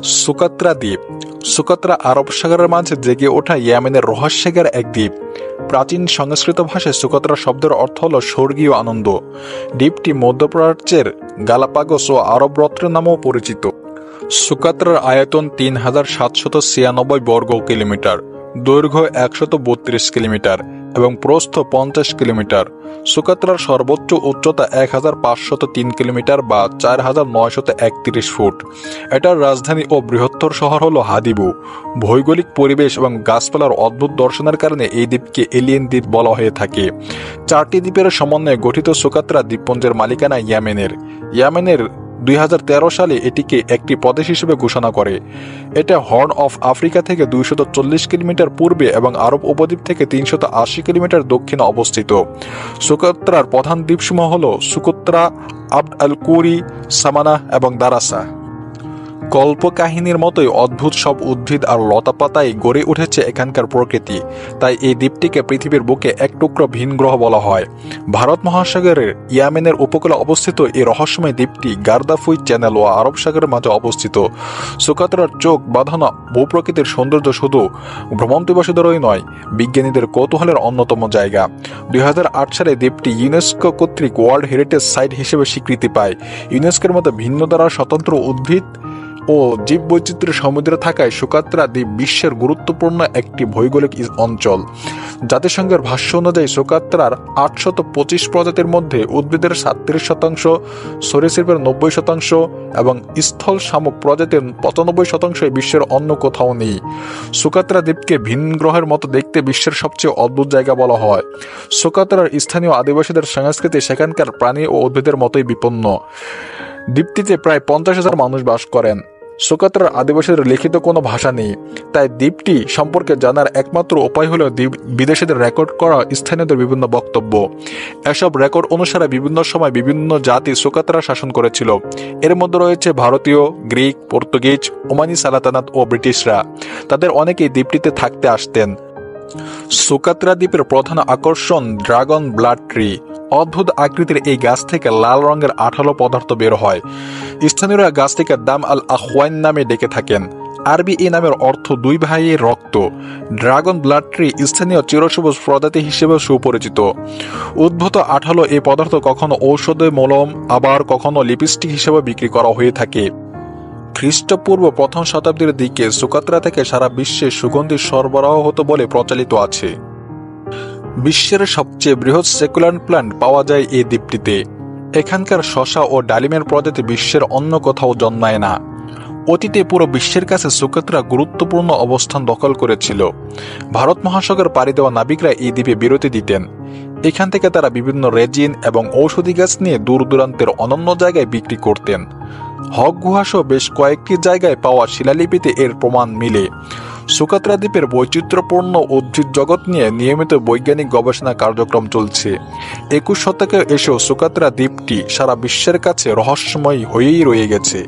সুকাত্রা দ্বীপ। সুকাত্রা আরব সাগরের মাঝে জেগে ওঠা ইয়েমেনের রহস্যের এক দ্বীপ। প্রাচীন সংস্কৃত ভাষায় সুকাত্রা শব্দের অর্থ হল স্বর্গীয় আনন্দ। দ্বীপটি মধ্যপ্রাচ্যের গালাপাগোস ও আরব রত্ন নামেও পরিচিত। সুকাত্রার আয়তন ৩,৭৯৬ বর্গ কিলোমিটার, দৈর্ঘ্য ১৩২ কিলোমিটার এবং প্রস্থ ৫০ কিলোমিটার। সুকাত্রার সর্বোচ্চ উচ্চতা ১,৫০৩ কিলোমিটার বা ৪,৯৩১ ফুট। এটার রাজধানী ও বৃহত্তর শহর হল হাদিবু। ভৌগোলিক পরিবেশ এবং গাছপালার অদ্ভুত দর্শনের কারণে এই দ্বীপকে এলিয়েন দ্বীপ বলা হয়ে থাকে। ৪টি দ্বীপের সমন্বয়ে গঠিত সুকাত্রা দ্বীপপুঞ্জের মালিকানা ইয়েমেনের ২০১৩ সালে এটিকে একটি প্রদেশ হিসেবে ঘোষণা করে। এটা হর্ন অফ আফ্রিকা থেকে ২৪০ কিলোমিটার পূর্বে এবং আরব উপদ্বীপ থেকে ৩৮০ কিলোমিটার দক্ষিণে অবস্থিত। সুকাত্রার প্রধান দ্বীপসমূহ হল সুকোত্রা, আবদ আল কুরি, সামানাহ এবং দারাসা। কল্পকাহিনীর মতোই অদ্ভুত সব উদ্ভিদ আর লতাপাতায় গড়ে উঠেছে এখানকার প্রকৃতি। তাই এই দ্বীপটিকে পৃথিবীর বুকে এক টুকরো ভিন গ্রহ বলা হয়। ভারত মহাসাগরের ইয়েমেনের উপকূলে অবস্থিত এই রহস্যময় দ্বীপটি গার্দাফুই চ্যানেল ও আরব সাগরের মাঝে অবস্থিত। সুকাত্রার চোখ বাঁধানো ভূপ্রকৃতির সৌন্দর্য শুধু ভ্রমণপিপাসুদেরই নয়, বিজ্ঞানীদের কৌতূহলের অন্যতম জায়গা। ২০০৮ সালে দ্বীপটি ইউনেস্কো কর্তৃক ওয়ার্ল্ড হেরিটেজ সাইট হিসেবে স্বীকৃতি পায়। ইউনেস্কোর মতো ভিন্ন দ্বারা স্বতন্ত্র উদ্ভিদ ও জীববৈচিত্র্যের সমুদ্রে থাকায় সুকাত্রা দ্বীপ বিশ্বের গুরুত্বপূর্ণ একটি ভৌগোলিক অঞ্চল। জাতিসংঘের ভাষ্য অনুযায়ী সুকাত্রার ৮২৫ প্রজাতির মধ্যে উদ্ভিদের ৩৭%, সরীসৃপের ৯০% এবং স্থল শামুক প্রজাতির ৯৫% বিশ্বের অন্য কোথাও নেই। সুকাত্রা দ্বীপকে ভিন গ্রহের মতো দেখতে বিশ্বের সবচেয়ে অদ্ভুত জায়গা বলা হয়। সুকাত্রার স্থানীয় আদিবাসীদের সংস্কৃতি সেখানকার প্রাণী ও উদ্ভিদের মতোই বিপন্ন। দ্বীপটিতে প্রায় ৫০,০০০ মানুষ বাস করেন। সুকাত্রার আদিবাসীদের লিখিত কোনো ভাষা নেই, তাই দ্বীপটি সম্পর্কে জানার একমাত্র উপায় হল বিদেশিদের রেকর্ড করা স্থানীয়দের বিভিন্ন বক্তব্য। এসব রেকর্ড অনুসারে বিভিন্ন সময় বিভিন্ন জাতি সুকাত্রা শাসন করেছিল। এর মধ্যে রয়েছে ভারতীয়, গ্রিক, পর্তুগিজ, ওমানি সালাতানাত ও ব্রিটিশরা। তাদের অনেকেই দ্বীপটিতে থাকতে আসতেন। সুকাত্রা দ্বীপের প্রধান আকর্ষণ ড্রাগন ব্লাড ট্রি। অদ্ভুত আকৃতির এই গাছ থেকে লাল রঙের আঠালো পদার্থ বের হয়। স্থানীয়রা গাছটিকে দাম আল আখওয়াইন নামে ডেকে থাকেন। আরবি এই নামের অর্থ দুই ভাইয়ের রক্ত। ড্রাগন ব্লাড ট্রি স্থানীয় চিরসবুজ প্রজাতি হিসেবে সুপরিচিত। উদ্ভূত আঠালো এই পদার্থ কখনো ঔষধে মলম, আবার কখনো লিপস্টিক হিসেবে বিক্রি করা হয়ে থাকে। খ্রিস্টপূর্ব প্রথম শতাব্দীর দিকে সুকাত্রা থেকে সারা বিশ্বে সুগন্ধি সরবরাহ হতো বলে প্রচলিত আছে। বিশ্বের সবচেয়ে বৃহৎ সেকুলেন্ট প্ল্যান্ট পাওয়া যায় এই দ্বীপটিতে। এখানকার শসা ও ডালিমের প্রজাতি বিশ্বের অন্য কোথাও জন্মায় না। অতীতে পুরো বিশ্বের কাছে সুকাত্রা গুরুত্বপূর্ণ অবস্থান দখল করেছিল। ভারত মহাসাগর পাড়ি দেওয়া নাবিকরা এই দ্বীপে বিরতি দিতেন। এখান থেকে তারা বিভিন্ন রেজিন এবং ঔষধি গাছ নিয়ে দূর দূরান্তের অনন্য জায়গায় বিক্রি করতেন। হক গুহা সহ বেশ কয়েকটি জায়গায় পাওয়া শিলালিপিতে এর প্রমাণ মিলে। সুকাত্রা দ্বীপের বৈচিত্র্যপূর্ণ উদ্ভিদ জগৎ নিয়ে নিয়মিত বৈজ্ঞানিক গবেষণা কার্যক্রম চলছে। ২১ শতকে এসেও সুকাত্রা দ্বীপটি সারা বিশ্বের কাছে রহস্যময় হয়েই রয়ে গেছে।